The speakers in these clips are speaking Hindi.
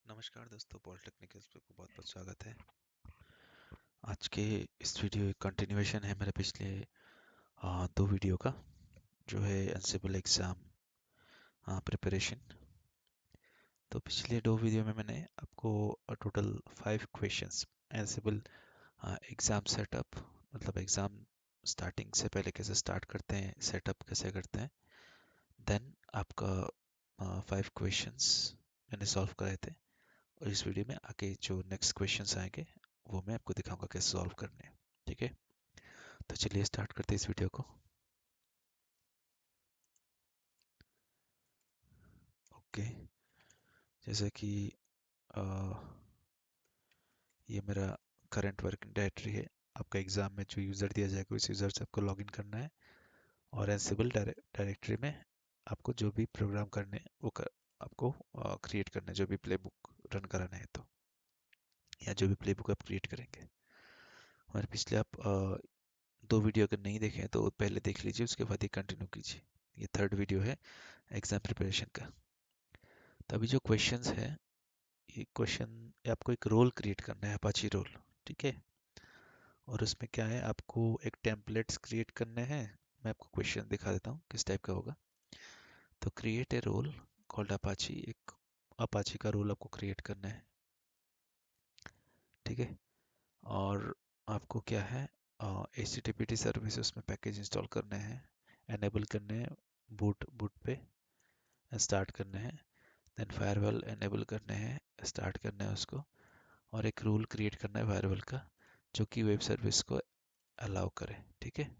नमस्कार दोस्तों, पॉलिटेक्निकल्स पे आपको बहुत बहुत स्वागत है। आज के इस वीडियो एक कंटिन्यूएशन है मेरे पिछले दो वीडियो का, जो है एनसिबल एग्ज़ाम प्रिपरेशन। तो पिछले दो वीडियो में मैंने आपको टोटल 5 क्वेश्चंस एनसिबल एग्ज़ाम सेटअप, मतलब एग्ज़ाम स्टार्टिंग से पहले कैसे स्टार्ट करते हैं, सेटअप कैसे करते हैं, देन आपका 5 क्वेश्चंस मैंने सॉल्व कराए थे। और इस वीडियो में आगे जो नेक्स्ट क्वेश्चंस आएंगे वो मैं आपको दिखाऊंगा कैसे सॉल्व करने हैं। ठीक है, तो चलिए स्टार्ट करते हैं इस वीडियो को। ओके, जैसे कि अ, ये मेरा करंट वर्किंग डायरेक्टरी है। आपका एग्जाम में जो यूज़र दिया जाएगा उस यूज़र से आपको लॉगिन करना है, और एनसिबल डायरेक्टरी में आपको जो भी प्रोग्राम करने हैं आपको क्रिएट करना है, जो भी प्ले बुक रन कराना है तो, या जो भी प्ले बुक आप क्रिएट करेंगे। हमारे पिछले आप दो वीडियो अगर नहीं देखे हैं तो पहले देख लीजिए, उसके बाद ही कंटिन्यू कीजिए। ये थर्ड वीडियो है एग्जाम प्रिपरेशन का। तो अभी जो क्वेश्चंस है, ये क्वेश्चन आपको एक रोल क्रिएट करना है, अपाची रोल। ठीक है, और उसमें क्या है, आपको एक टेम्पलेट्स क्रिएट करने हैं। मैं आपको क्वेश्चन दिखा देता हूँ किस टाइप का होगा। तो create a role called Apache, एक अपाची का रोल आपको क्रिएट करना है। ठीक है, और आपको क्या है, HTTPD सर्विस उसमें पैकेज इंस्टॉल करने हैं, एनेबल करने हैं, बूट बूट पे स्टार्ट करने हैं, देन फायरवॉल एनेबल करने हैं, स्टार्ट करना है उसको, और एक रूल क्रिएट करना है फायरवॉल का जो कि वेब सर्विस को अलाउ करे। ठीक है,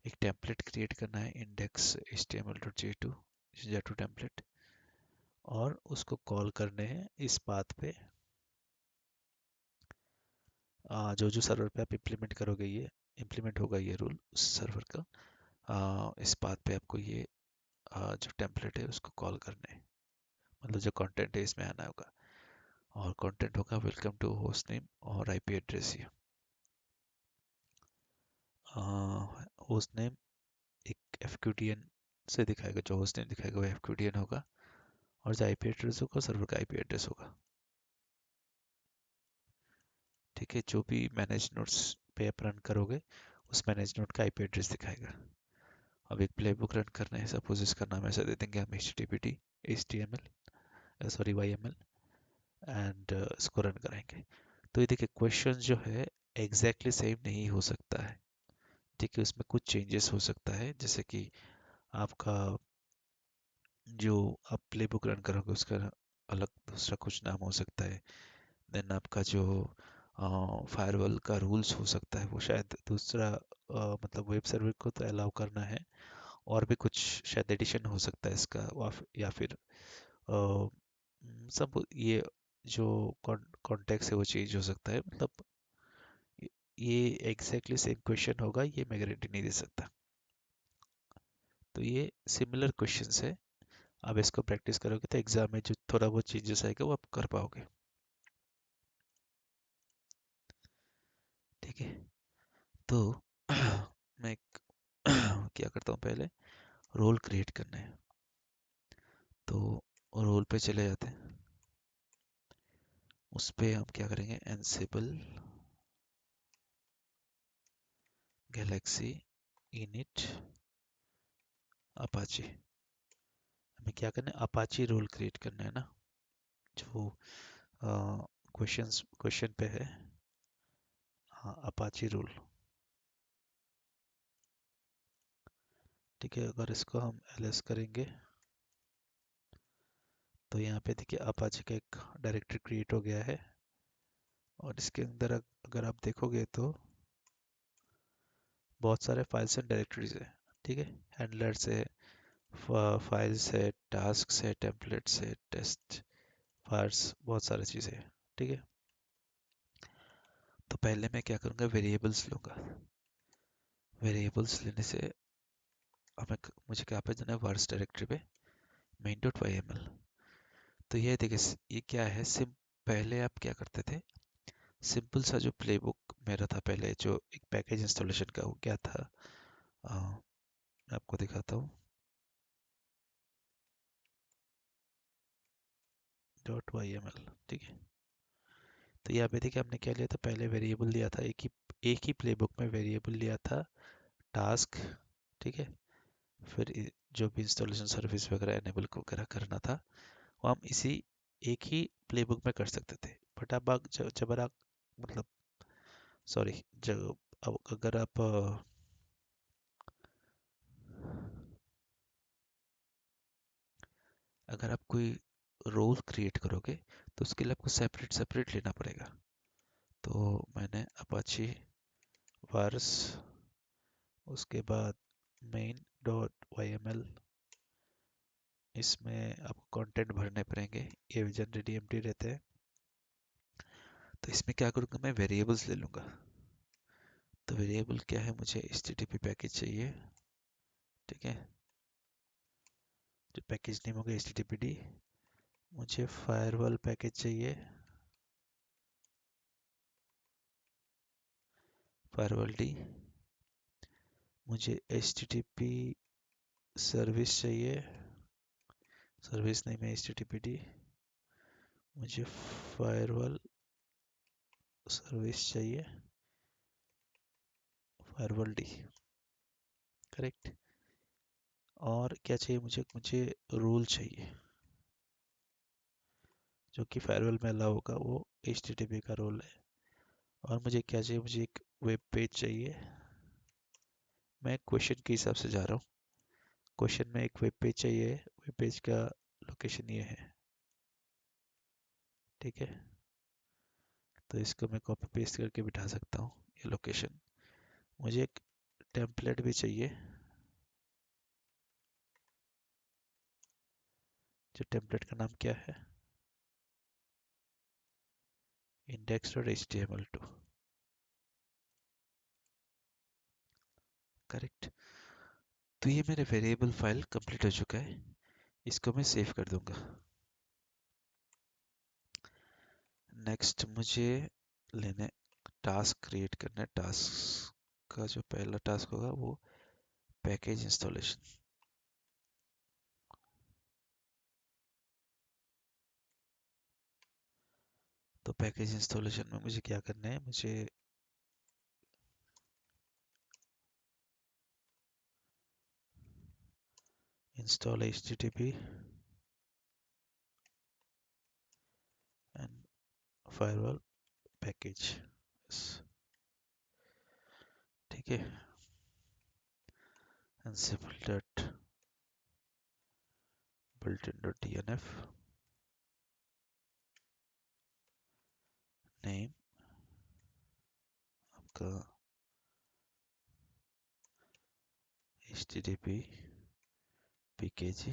एक टेम्पलेट क्रिएट करना है, इंडेक्स html.j2 जेटू टेम्पलेट, और उसको कॉल करने हैं इस पाथ पे। जो जो सर्वर पे आप इम्प्लीमेंट करोगे, ये इम्प्लीमेंट होगा ये रूल उस सर्वर का। इस पाथ पे आपको ये जो टेम्पलेट है उसको कॉल करना है, मतलब जो कंटेंट है इसमें आना होगा, और कंटेंट होगा वेलकम टू होस्ट नेम और आईपी एड्रेस। ये होस्ट नेम एक एफक्यूडीएन से दिखाएगा, जो होस्ट नेम दिखाएगा वो एफक्यूडीएन होगा, और जो आईपी एड्रेस होगा सर्वर का आईपी एड्रेस होगा। ठीक है, जो भी मैनेज नोड्स पे आप रन करोगे उस मैनेज नोड का आईपी एड्रेस दिखाएगा। अब एक प्ले बुक रन करना है, सपोज इसका नाम ऐसा दे देंगे हम HTTPD HTML sorry YML, and इसको रन कराएंगे। तो ये देखिए, क्वेश्चन जो है एग्जैक्टली सेम नहीं हो सकता है। ठीक है, उसमें कुछ चेंजेस हो सकता है, जैसे कि आपका जो आप प्ले बुक रन करोगे उसका अलग दूसरा कुछ नाम हो सकता है। देन आपका जो फायरवॉल का रूल्स हो सकता है वो शायद दूसरा, मतलब वेब सर्वर को तो अलाउ करना है, और भी कुछ शायद एडिशन हो सकता है इसका, या फिर सब ये जो कॉन्टेक्स्ट है वो चेंज हो सकता है। मतलब ये एग्जैक्टली सेम क्वेश्चन होगा ये मैं गारंटी नहीं दे सकता। तो ये सिमिलर क्वेश्चंस है, आप इसको प्रैक्टिस करोगे तो एग्जाम में जो थोड़ा बहुत चेंजेस आएगा वो आप कर पाओगे। ठीक है, तो मैं क्या करता हूँ, पहले रोल क्रिएट करना है, तो रोल पे चले जाते हैं। उस पे हम क्या करेंगे, एनसिबल गैलेक्सी इनिट अपाची। हमें क्या करना है, अपाची रोल क्रिएट करना है ना, जो क्वेश्चन पे है। हाँ, अपाची रोल। ठीक है, अगर इसको हम ls करेंगे तो यहाँ पे देखिए अपाची का एक डायरेक्टरी क्रिएट हो गया है, और इसके अंदर अगर आप देखोगे तो बहुत सारे फाइल्स एंड डायरेक्टरीज है। ठीक है, हैंडलर्स है, फाइल्स है, टास्क है, टेम्पलेट्स है, टेस्ट फायर्स, बहुत सारी चीज़ें हैं। ठीक है, तो पहले मैं क्या करूँगा, वेरिएबल्स लूँगा। वेरिएबल्स लेने से मुझे क्या पे जाना है, वर्ड्स डायरेक्टरी पे main.yml। तो ये देखिए, ये क्या है, सिम पहले आप क्या करते थे, सिंपल सा जो प्लेबुक मेरा था पहले, जो एक पैकेज इंस्टॉलेशन का, वो क्या था, मैं आपको दिखाता हूँ। Dot Y M L. ठीक है, तो यहाँ पे देखिए हमने क्या लिया था, पहले वेरिएबल लिया था, एक ही प्लेबुक में वेरिएबल लिया था टास्क। ठीक है, फिर जो भी इंस्टॉलेशन सर्विस वगैरह एनेबल वगैरह करना था वो हम इसी एक ही प्लेबुक में कर सकते थे। बट अब जब आप मतलब सॉरी, जब अब अगर आप अगर आप कोई रोल क्रिएट करोगे तो उसके लिए आपको सेपरेट सेपरेट लेना पड़ेगा। तो मैंने अपाची वार्स, उसके बाद main dot Y M L, इसमें आपको कंटेंट भरने पड़ेंगे, ये जनरली एम्प्टी रहते हैं। तो इसमें क्या करूँगा, मैं वेरिएबल्स ले लूँगा। तो वेरिएबल क्या है, मुझे एचटीटीपी पैकेज चाहिए। ठीक है, जो पैकेज नेम होगा एचटीटीपीडी। मुझे फायरवॉल पैकेज चाहिए, फायरवॉल डी। मुझे एचटीटीपी सर्विस चाहिए, सर्विस नेम है एचटीटीपीडी। मुझे फायरवॉल सर्विस चाहिए, फायरवॉल डी। करेक्ट। और क्या चाहिए मुझे, मुझे रूल चाहिए जो कि फायरवॉल में अलाउ होगा, वो एचटीटीपी का रोल है। और मुझे क्या चाहिए, मुझे एक वेब पेज चाहिए। मैं क्वेश्चन के हिसाब से जा रहा हूँ। क्वेश्चन में एक वेब पेज चाहिए, वेब पेज का लोकेशन ये है। ठीक है, तो इसको मैं कॉपी पेस्ट करके बिठा सकता हूँ, ये लोकेशन। मुझे एक टेम्पलेट भी चाहिए, जो टेम्पलेट का नाम क्या है, index.html2। करेक्ट। तो ये मेरे वेरिएबल फाइल कंप्लीट हो चुका है, इसको मैं सेव कर दूंगा। नेक्स्ट मुझे लेने टास्क क्रिएट करना है। टास्क का जो पहला टास्क होगा वो पैकेज इंस्टॉलेशन। तो पैकेज इंस्टॉलेशन में मुझे क्या करना है, मुझे install http and firewall package. ठीक है, ansible dot built-in.dnf नेम आपका http pkg,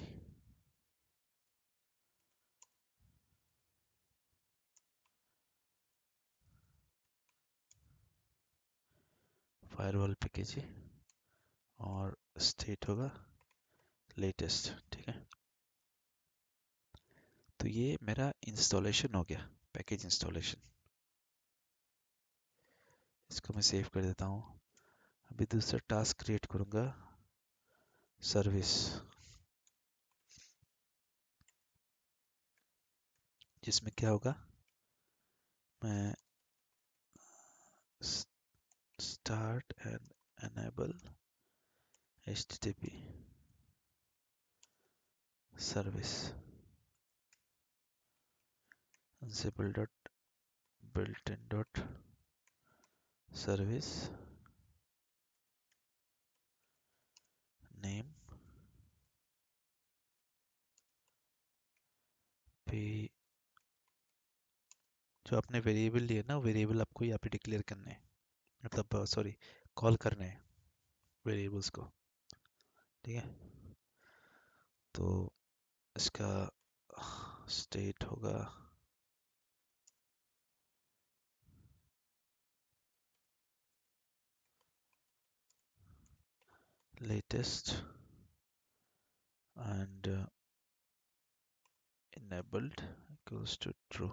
फायरवॉल pkg, और स्टेट होगा लेटेस्ट। ठीक है, तो ये मेरा इंस्टॉलेशन हो गया, पैकेज इंस्टॉलेशन। इसको मैं सेव कर देता हूँ। अभी दूसरा टास्क क्रिएट करूँगा, सर्विस, जिसमें क्या होगा, मैं start and enable http service ansible dot built-in dot service name पे। जो आपने वेरिएबल लिए ना, वेरिएबल आपको यहाँ पे डिक्लेयर करने हैं, मतलब सॉरी, कॉल करने हैं वेरिएबल्स को। ठीक है, तो इसका स्टेट होगा latest and enabled equals to true।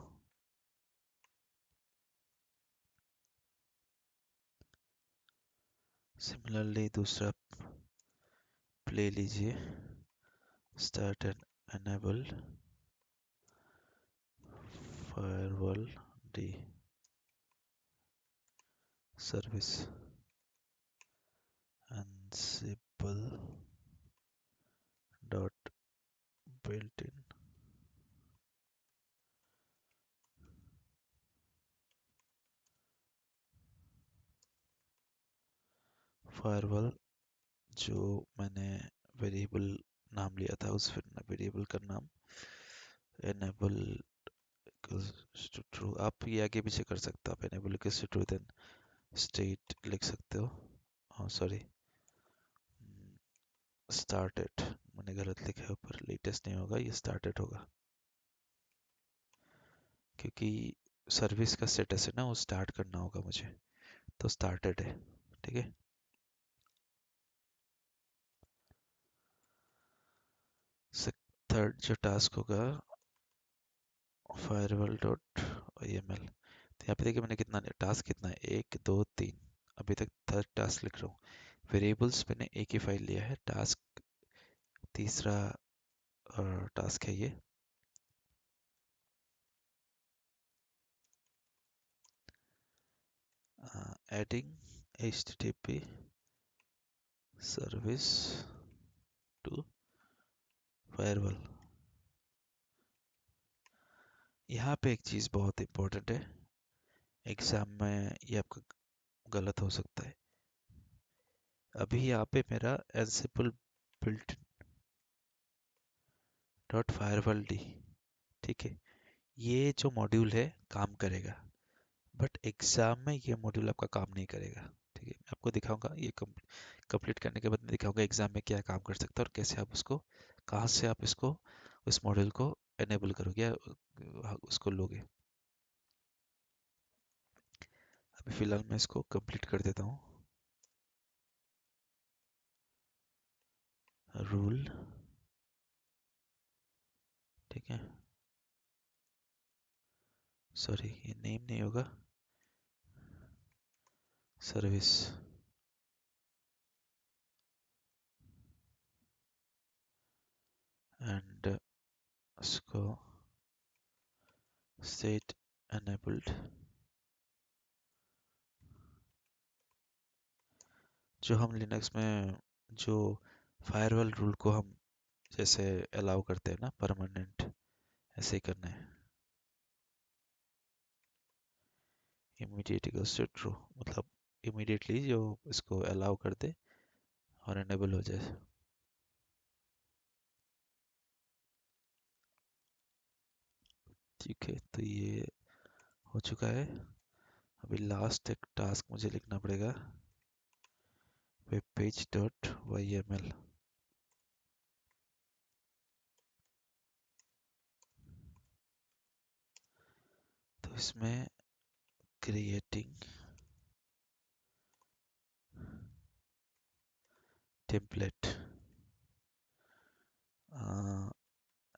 Similarly दूसरा प्ले लीजिए, start and enabled firewall d service ansible dot built in firewall, जो मैंने वेरिएबल नाम लिया था उस वेरिएबल का नाम enable equals to true। आप ये आगे पीछे कर सकते हो, आप enable equals to true then state लिख सकते हो। हाँ सॉरी, स्टार्टेड मैंने गलत लिखा है ऊपर, लेटेस्ट नहीं होगा ये, स्टार्टेड होगा, क्योंकि सर्विस का स्टेटस है ना, वो स्टार्ट करना होगा मुझे, तो स्टार्टेड है। ठीक है, थर्ड जो टास्क होगा फायरवॉल डॉट एम एल। तो यहाँ पे देखिए मैंने कितना टास्क कितना है, 1 2 3, अभी तक थर्ड टास्क लिख रहा हूँ। वेरिएबल्स मैंने एक ही फाइल लिया है, टास्क तीसरा टास्क है ये। Adding HTTP service to firewall. यहाँ पे एक चीज़ बहुत इंपॉर्टेंट है, एग्जाम में ये आपका गलत हो सकता है। अभी यहाँ पे मेरा एनसिबल बिल्ट डॉट फायरवॉल डी, ठीक है, ये जो मॉड्यूल है काम करेगा, बट एग्जाम में ये मॉड्यूल आपका काम नहीं करेगा। ठीक है, मैं आपको दिखाऊंगा ये कंप्लीट करने के बाद मैं दिखाऊंगा एग्जाम में क्या काम कर सकता है और कैसे आप उसको, कहाँ से आप इसको, उस मॉड्यूल को एनेबल करोगे या उसको लोगे। अभी फिलहाल मैं इसको कंप्लीट कर देता हूँ। रूल, ठीक है, सॉरी ये नेम नहीं होगा, सर्विस एंड उसको स्टेट enabled। जो हम लिनक्स में जो फायरवॉल रूल को हम जैसे अलाउ करते हैं ना परमानेंट, ऐसे ही करना है। इमीडिएट इक्वल्स टू ट्रू, मतलब इमीडिएटली जो इसको अलाउ कर दे और एनेबल हो जाए। ठीक है, तो ये हो चुका है। अभी लास्ट एक टास्क मुझे लिखना पड़ेगा, वेब पेज डॉट YML। तो इसमें क्रिएटिंग टेम्पलेट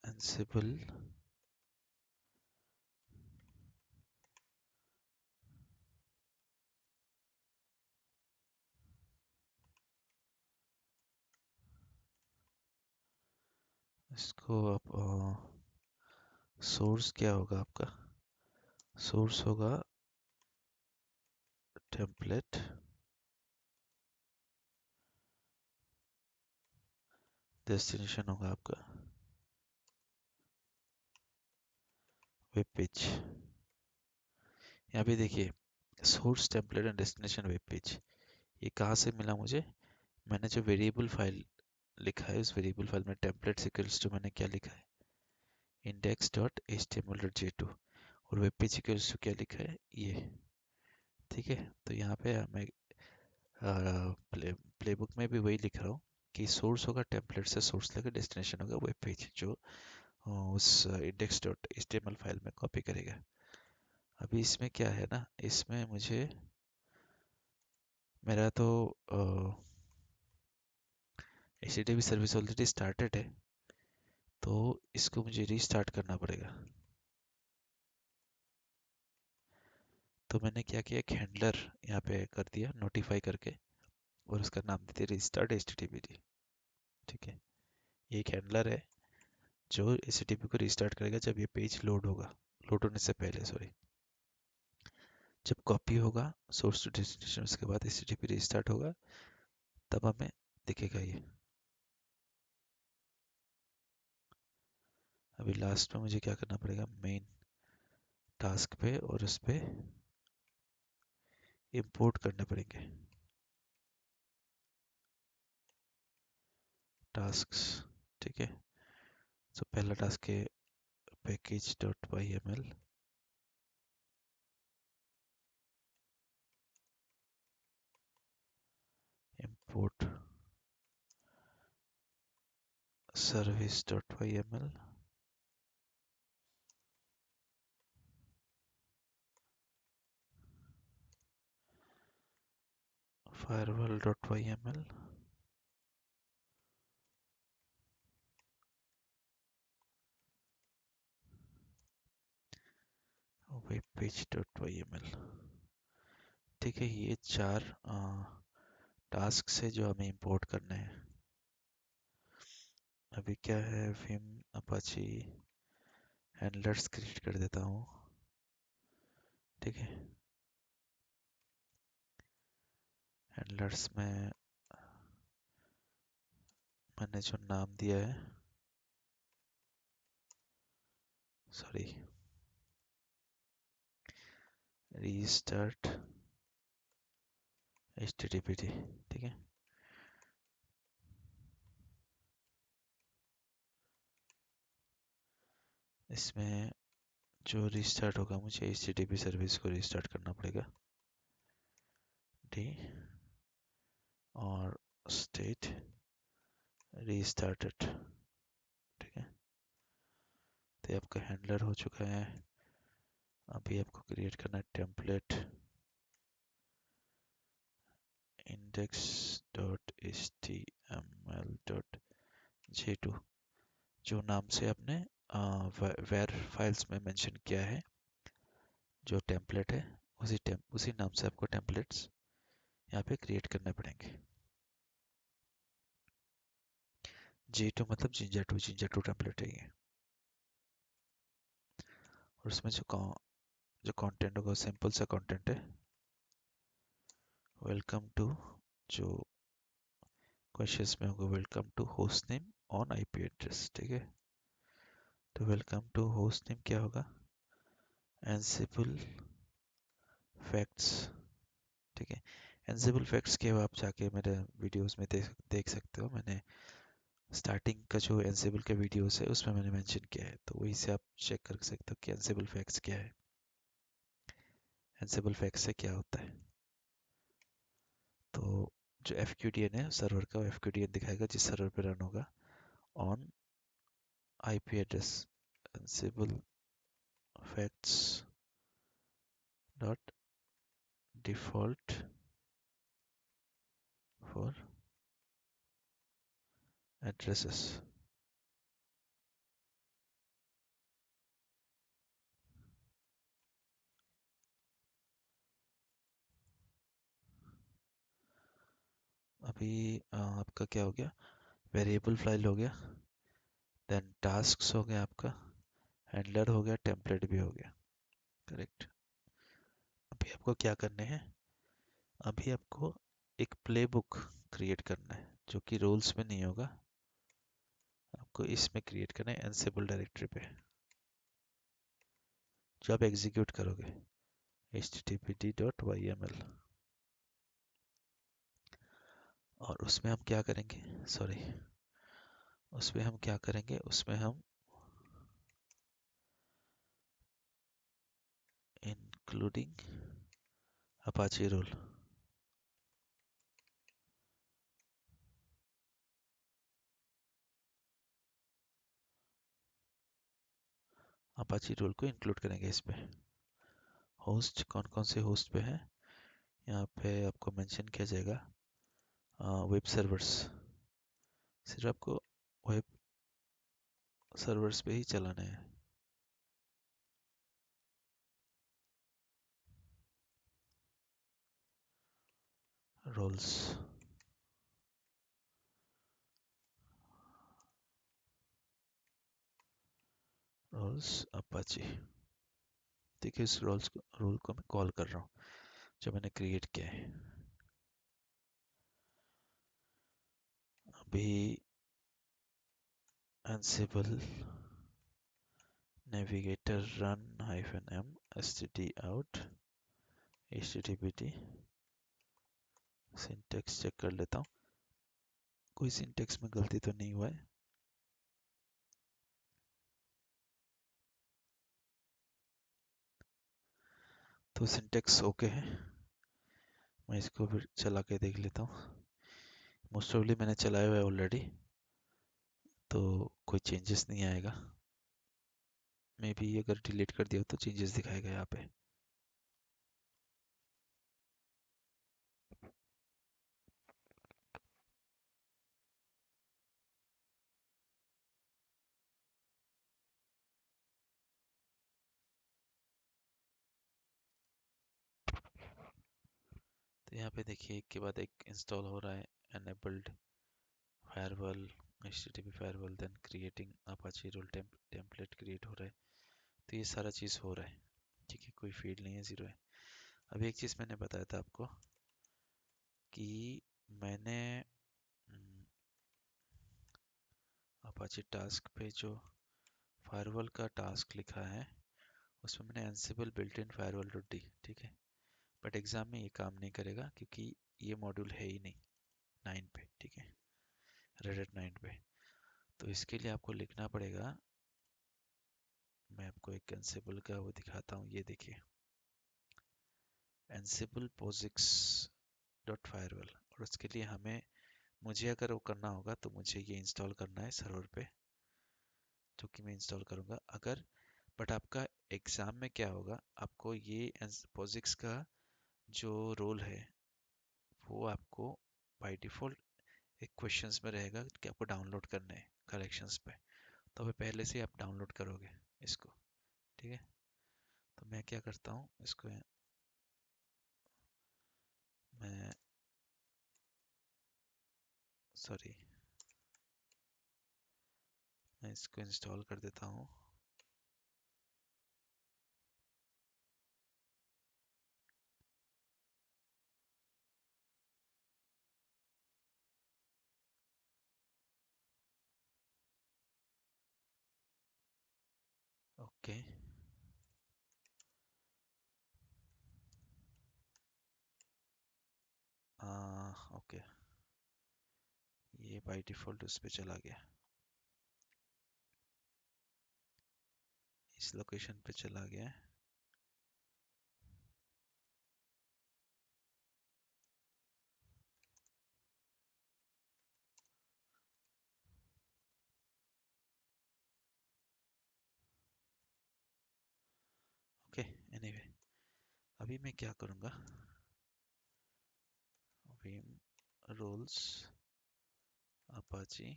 एंसिबल इसको आप सोर्स क्या होगा आपका, सोर्स होगा टेम्पलेट, डेस्टिनेशन होगा आपका वेब पेज। यहाँ पे देखिए source template and destination web page, ये कहाँ से मिला मुझे, मैंने जो वेरिएबल फाइल लिखा है उस वेरिएबल फाइल में टेम्पलेट इक्वल्स टू मैंने क्या लिखा है, इंडेक्स डॉट html.j2, और वेब पेज इक्वल्स टू क्या लिखा है ये। ठीक है, तो यहाँ पे मैं प्लेबुक में भी वही लिख रहा हूँ कि सोर्स होगा टेम्पलेट से सोर्स लेकर, डेस्टिनेशन होगा वेब पेज जो उस इंडेक्स डॉट html फाइल में कॉपी करेगा। अभी इसमें क्या है ना, इसमें मुझे मेरा तो HTTP सर्विस ऑलरेडी स्टार्टेड है, तो इसको मुझे रीस्टार्ट करना पड़ेगा। तो मैंने क्या किया, एक हैंडलर यहाँ पे कर दिया नोटिफाई करके, और उसका नाम दे दिया रिस्टार्ट HTTP। ठीक है, ये एक हैंडलर है जो HTTP को रिस्टार्ट करेगा जब ये पेज लोड होगा, लोड होने से पहले, सॉरी। जब कॉपी होगा सोर्स टू डेस्टिनेशन, उसके बाद HTTP रीस्टार्ट होगा, तब हमें दिखेगा ये। अभी लास्ट में मुझे क्या करना पड़ेगा, मेन टास्क पे, और उस पे इंपोर्ट करने पड़ेंगे टास्क्स। ठीक है, तो पहला टास्क है package dot Y M L, import service dot Y M L, firewall dot Y M L, web page dot Y M L. ठीक है, ये चार टास्क है जो हमें इंपोर्ट करने हैं। अभी क्या है, विम अपाची हैंडलर्स क्रिएट कर देता हूँ। ठीक है, हैंडलर्स में मैंने जो नाम दिया है, सॉरी, रीस्टार्ट HTTPD। ठीक है, इसमें जो रीस्टार्ट होगा, मुझे HTTP सर्विस को रीस्टार्ट करना पड़ेगा, डी और स्टेट रीस्टार्टेड। ठीक है, तो ये आपका हैंडलर हो चुका है। अभी आपको क्रिएट करना है टेम्पलेट इंडेक्स डॉट html.j2, जो नाम से आपने वेर फाइल्स में मेंशन किया है, जो टेम्पलेट है, उसी नाम से आपको टेम्पलेट्स यहाँ पे क्रिएट करने पड़ेंगे। J2 मतलब जिंजा टू टेम्पलेट है ये। और उसमें जो कंटेंट होगा सिंपल सा कंटेंट है, वेलकम टू, जो क्वेश्चंस में होगा, welcome to host name on IP address. ठीक है, तो वेलकम टू होस्ट नेम क्या होगा, एनसिबल फैक्ट्स। ठीक है, एनसिबल फैक्ट्स के आप जाके मेरे वीडियोस में देख सकते हो। मैंने स्टार्टिंग का जो एनसिबल के वीडियोस है उसमें मैंने मेंशन किया है, तो वहीं से आप चेक कर सकते हो कि एनसिबल फैक्ट्स क्या है, एनसिबल फैक्ट्स से क्या होता है। तो जो FQDN है सर्वर का, वो FQDN दिखाएगा जिस सर्वर पे रन होगा, on IP address एनसिबल facts dot default for addresses. अभी आपका क्या हो गया, वेरिएबल फाइल हो गया, देन टास्क्स हो गया, आपका हैंडलर हो गया, टेम्पलेट भी हो गया। करेक्ट। अभी आपको क्या करने हैं, अभी आपको एक प्लेबुक क्रिएट करना है, जो कि रोल्स में नहीं होगा, आपको इसमें क्रिएट करना है एनसिबल डायरेक्टरी पे, जो आप एग्जीक्यूट करोगे httpd.yml। और उसमें हम क्या करेंगे, सॉरी, उसमें हम क्या करेंगे, उसमें हम including Apache role, Apache role को इंक्लूड करेंगे इसमें। होस्ट कौन कौन से होस्ट पे है, यहाँ पे आपको मेंशन किया जाएगा, वेब सर्वर्स, सिर्फ आपको वेब सर्वर्स पे ही चलाना है। Roles, roles Apache. देखिए इस रोल को मैं कॉल कर रहा हूँ जो मैंने क्रिएट किया है। अभी ansible navigator run -m std out httpt syntax check कर लेता हूँ, कोई सिंटेक्स में गलती तो नहीं हुआ है। तो सिंटेक्स ओके है, मैं इसको भी चला के देख लेता हूँ। मोस्ट ऑफली मैंने चलाया हुआ है ऑलरेडी, तो कोई चेंजेस नहीं आएगा। मे बी अगर डिलीट कर दिया हो तो चेंजेस दिखाएगा यहाँ पे। तो यहाँ पे देखिए एक के बाद एक इंस्टॉल हो रहा है। enabled firewall http firewall then creating apache role template create हो रहा है। तो ये सारा चीज़ हो रहा है, ठीक है, कोई फील्ड नहीं है, ज़ीरो है। अब एक चीज़ मैंने बताया था आपको कि मैंने अपाचे टास्क पे जो फायरवॉल का टास्क लिखा है उसमें मैंने Ansible built in firewall dot D, ठीक है। बट एग्जाम में ये काम नहीं करेगा क्योंकि ये मॉड्यूल है ही नहीं 9 पे, ठीक है, रेड एट 9 पे। तो इसके लिए आपको लिखना पड़ेगा, मैं आपको एक एंसिबल का वो दिखाता हूँ, ये देखिए एंसिबल पोजिक्स डॉट फायरवॉल। और उसके लिए हमें, मुझे अगर वो करना होगा तो मुझे ये इंस्टॉल करना है सर्वर पे, जो कि मैं इंस्टॉल करूँगा अगर। बट आपका एग्ज़ाम में क्या होगा, आपको ये पोजिक्स का जो रोल है वो आपको बाय डिफ़ॉल्ट एक क्वेश्चंस में रहेगा कि आपको डाउनलोड करना है कलेक्शंस पे। तो अभी पहले से आप डाउनलोड करोगे इसको, ठीक है। तो मैं क्या करता हूँ, इसको मैं सॉरी मैं इसको इंस्टॉल कर देता हूँ। ओके ओके, ये बाय डिफ़ॉल्ट उस पे चला गया, इस लोकेशन पे चला गया है। ओके एनीवे, अभी मैं क्या करूँगा, vim roles apache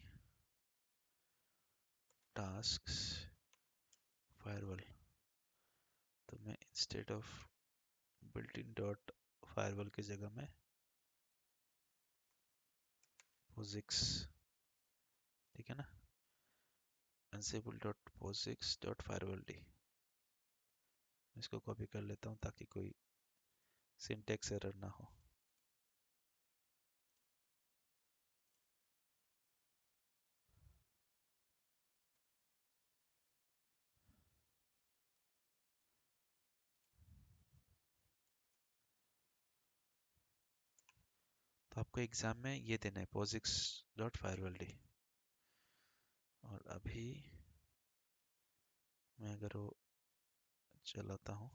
tasks firewall। तो मैं instead of built in dot firewall की जगह में पोजिक्स, ठीक है ना, ansible dot posix dot firewalld, इसको कॉपी कर लेता हूँ ताकि कोई सिंटेक्स एरर ना हो। तो आपको एग्जाम में ये देना है पोजिक्स डॉट फायरवॉल डी। और अभी मैं अगर वो चलाता हूँ,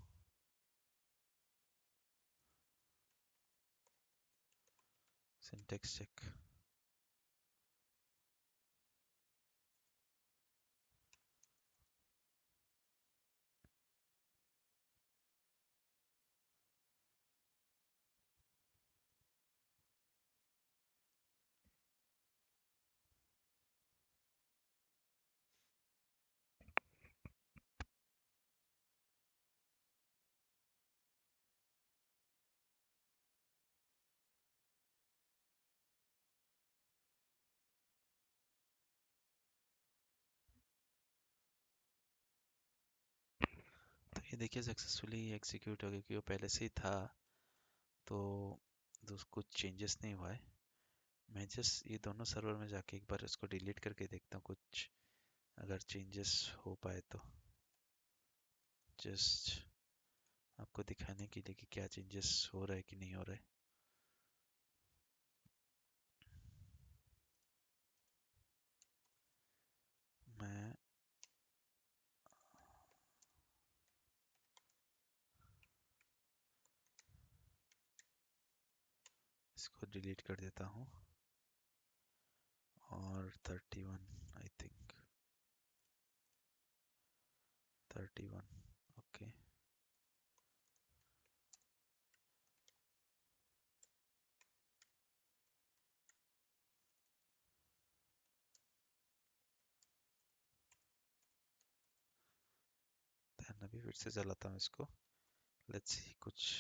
सिंटेक्स चेक, ये देखिए सक्सेसफुली एग्जीक्यूट हो गया क्योंकि वो पहले से ही था, तो कुछ चेंजेस नहीं हुआ है। मैं जस्ट ये दोनों सर्वर में जाके एक बार इसको डिलीट करके देखता हूँ, कुछ अगर चेंजेस हो पाए तो, जस्ट आपको दिखाने के लिए कि क्या चेंजेस हो रहा है कि नहीं हो रहा है। मैं इसको डिलीट कर देता हूँ और 31 आई थिंक 31 ओके। देन अभी फिर से चलाता हूँ इसको, लेट्स सी कुछ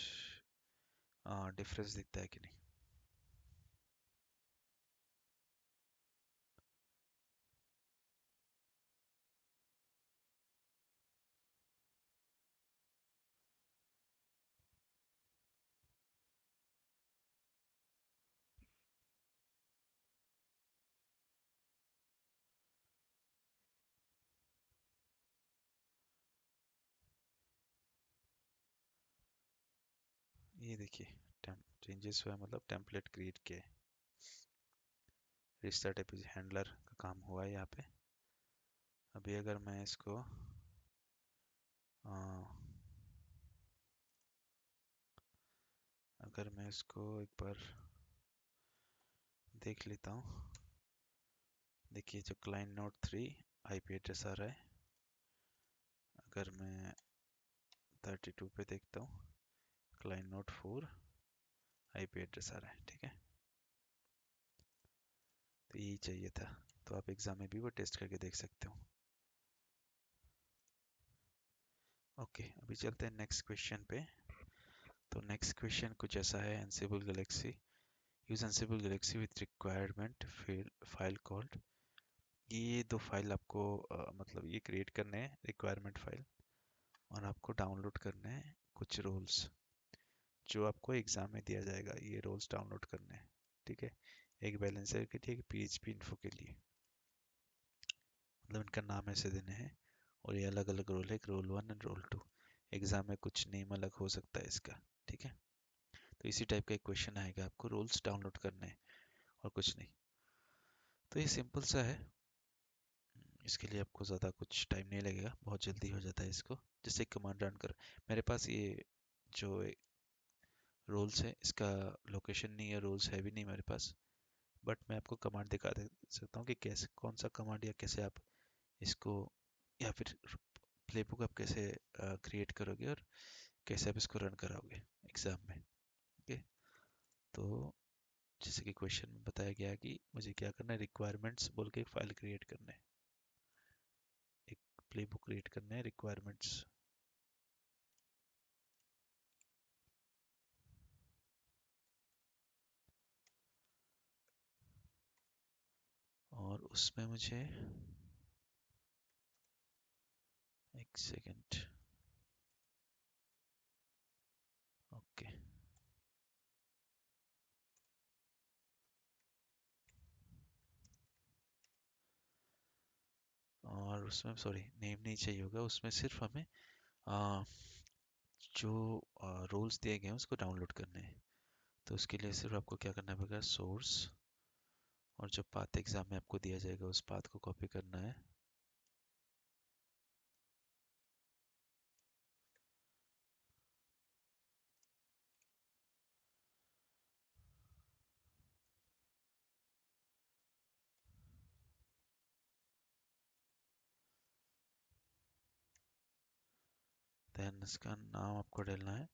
डिफरेंस दिखता है कि नहीं। ये देखिए चेंजेस हुआ है, मतलब टेम्पलेट क्रिएट किया है। रिस्टार्ट एपीजी हैंडलर का काम हुआ है यहाँ पे। अभी अगर मैं इसको अगर मैं इसको एक बार देख लेता हूँ, देखिए जो क्लाइंट नोड 3 आईपी एड्रेस आ रहा है, अगर मैं 32 पे देखता हूँ क्लाइंट नोड 4 आईपी एड्रेस आ रहा है, ठीक है। तो यही चाहिए था, तो आप एग्जाम में भी वो टेस्ट करके देख सकते हो। ओके अभी चलते हैं नेक्स्ट क्वेश्चन पे। तो नेक्स्ट क्वेश्चन कुछ ऐसा है, एनसिबल Galaxy use एनसिबल Galaxy with requirement file called. ये दो फाइल आपको मतलब ये क्रिएट करने हैं रिक्वायरमेंट फाइल, और आपको डाउनलोड करने हैं कुछ रोल्स जो आपको एग्जाम में दिया जाएगा। ये रोल्स डाउनलोड करने हैं, ठीक है। एक बैलेंसर के लिए, एक पीएचपी इन्फो के लिए, मतलब इनका नाम ऐसे देने हैं, और ये अलग अलग रोल है, एक रोल 1 एंड रोल 2। एग्जाम में कुछ नेम अलग हो सकता है इसका, ठीक है। तो इसी टाइप का एक क्वेश्चन आएगा, आपको रोल्स डाउनलोड करने हैं और कुछ नहीं। तो ये सिंपल सा है, इसके लिए आपको ज़्यादा कुछ टाइम नहीं लगेगा, बहुत जल्दी हो जाता है इसको। जैसे कमांड रन कर, मेरे पास ये जो रोल्स है इसका लोकेशन नहीं है, रोल्स है भी नहीं मेरे पास, बट मैं आपको कमांड दिखा दे सकता हूँ कि कैसे, कौन सा कमांड या कैसे आप इसको, या फिर प्लेबुक आप कैसे क्रिएट करोगे और कैसे आप इसको रन कराओगे एग्जाम में, ओके। तो जैसे कि क्वेश्चन में बताया गया है कि मुझे क्या करना है, रिक्वायरमेंट्स बोल के एक फाइल क्रिएट करना है, एक प्लेबुक क्रिएट करना है रिक्वायरमेंट्स। और उसमें मुझे एक सेकेंड, ओके। और उसमें सॉरी नेम नहीं चाहिए होगा, उसमें सिर्फ हमें आ, जो रोल्स दिए गए हैं उसको डाउनलोड करने हैं। तो उसके लिए सिर्फ आपको क्या करना पड़ेगा, सोर्स, और जो पाथ एग्जाम में आपको दिया जाएगा उस पाथ को कॉपी करना है। देन इसका नाम आपको डालना है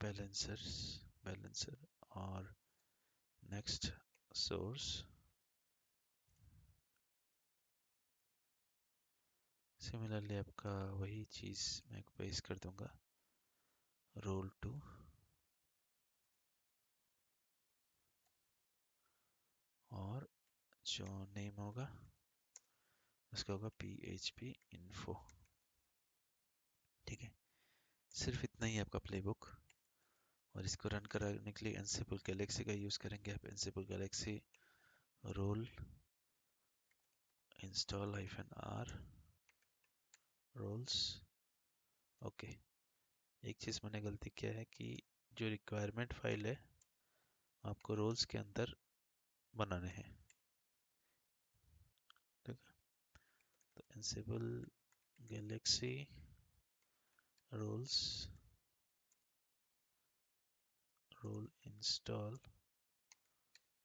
बैलेंसर, बैलेंसर, और नेक्स्ट सोर्स। सिमिलरली आपका वही चीज़ मैं पेस्ट कर दूंगा, रोल 2, और जो नेम होगा उसका होगा PHP info। ठीक है, सिर्फ इतना ही आपका प्लेबुक। और इसको रन कराने के लिए एनसिबल गैलेक्सी का यूज़ करेंगे आप। Ansible galaxy role install -r roles. Okay, एक चीज़ मैंने गलती किया है कि जो रिक्वायरमेंट फाइल है आपको रोल्स के अंदर बनाने हैं। ठीक है, तो Ansible galaxy roles role install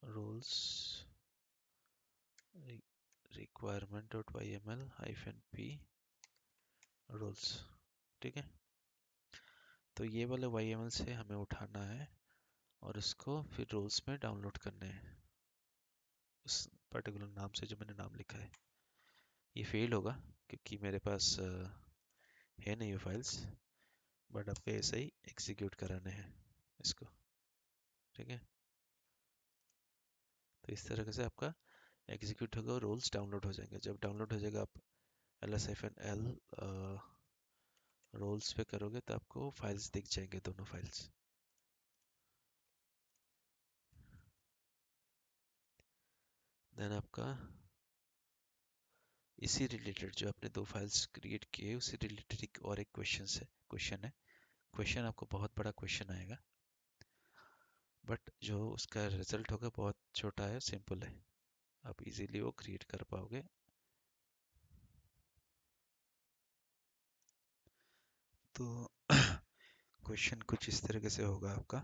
roles requirement.yml -p roles. ठीक है, तो ये वाले YML से हमें उठाना है और इसको फिर रोल्स में डाउनलोड करने हैं उस पर्टिकुलर नाम से जो मैंने नाम लिखा है। ये फेल होगा क्योंकि मेरे पास है नहीं ये फाइल्स, बट आपको ऐसे ही एग्जीक्यूट कराने हैं इसको। ठीक है, तो इस तरह से आपका एग्जीक्यूट होगा और रोल्स डाउनलोड हो जाएंगे। जब डाउनलोड हो जाएगा आप -l रोल्स पे करोगे तो आपको फाइल्स दिख जाएंगे, दोनों फाइल्स। देन आपका इसी रिलेटेड जो आपने दो फाइल्स क्रिएट किए उसी रिलेटेड एक और एक क्वेश्चन है। क्वेश्चन आपको बहुत बड़ा क्वेश्चन आएगा, बट जो उसका रिजल्ट होगा बहुत छोटा है, सिंपल है, आप इजीली वो क्रिएट कर पाओगे। तो क्वेश्चन कुछ इस तरीके से होगा आपका।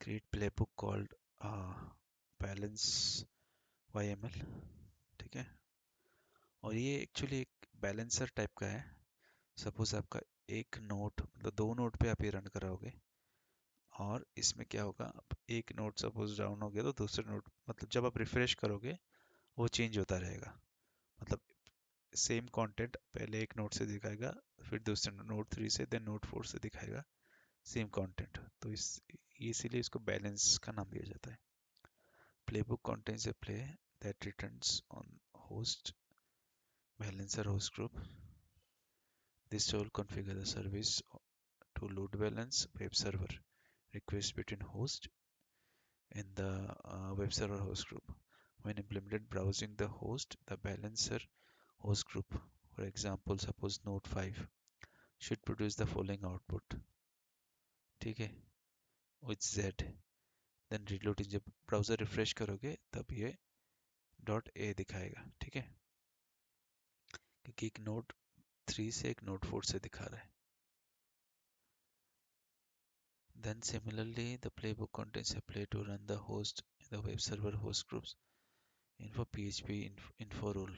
Create playbook called balance YML। ठीक है, और ये एक्चुअली एक बैलेंसर टाइप का है। सपोज आपका एक नोट, मतलब दो नोट पे आप ये रन कराओगे और इसमें क्या होगा, अब एक नोट सपोज डाउन हो गया तो दूसरे नोट, मतलब जब आप रिफ्रेश करोगे वो चेंज होता रहेगा। मतलब सेम कंटेंट पहले एक नोट से दिखाएगा, फिर दूसरे नोट 3 से, देन नोट 4 से दिखाएगा सेम कंटेंट। तो इसीलिए इसको बैलेंस का नाम दिया जाता है। Playbook contains a play that returns on host balancer host group. This will configure the service to load balance web server requests between host in the web server host group. When implemented browsing the host, the balancer host group, for example, suppose node 5, should produce the following output. ठीक है, with Z, then reloading, जब ब्राउजर रिफ्रेश करोगे तब ये .a दिखाएगा। ठीक है, क्योंकि एक नोड 3 से एक नोड 4 से दिखा रहा है। Then similarly, the playbook contains a play to run the host in the web server host groups info PHP info rule.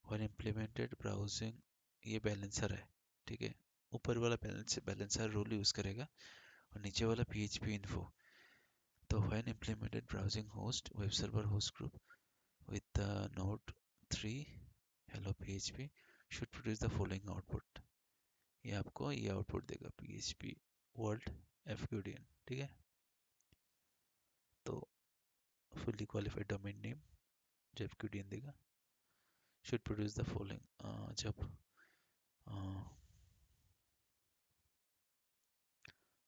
When implemented browsing, ये बैलेंसर है। ठीक है, ऊपर वाला बैलेंसर रूल यूज करेगा और नीचे वाला PHP info। तो when implemented browsing host web server host group with the node 3 hello PHP should produce the following output। ये आपको ये आउटपुट देगा, PHP वर्ल्ड FQDN। ठीक है, तो फुल्ली क्वालिफाइड डोमेन नेम जो FQDN देगा should produce the following। जब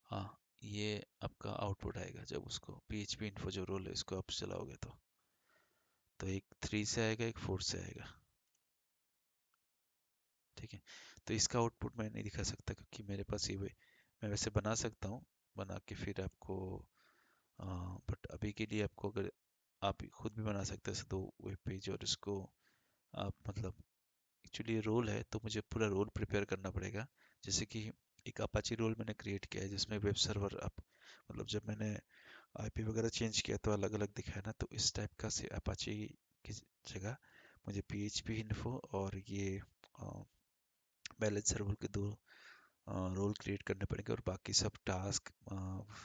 हाँ, ये आपका आउटपुट आएगा जब उसको PHP इन्फो जो रोल है इसको आप चलाओगे तो एक 3 से आएगा, एक 4 से आएगा। ठीक है, तो इसका आउटपुट मैं नहीं दिखा सकता क्योंकि मेरे पास ये मैं वैसे बना सकता हूँ, बना के फिर आपको, बट अभी के लिए आपको, अगर आप खुद भी बना सकते हैं दो वेब पेज और इसको आप, मतलब एक्चुअली रोल है तो मुझे पूरा रोल प्रिपेयर करना पड़ेगा। जैसे कि एक अपाची रोल मैंने क्रिएट किया है जिसमें वेब सर्वर आप, मतलब जब मैंने IP वगैरह चेंज किया तो अलग अलग दिखाया ना, तो इस टाइप का से अपाची की जगह मुझे PHP इन्फो और ये बैलेंस सर्वर के दो रोल क्रिएट करने पड़ेंगे और बाकी सब टास्क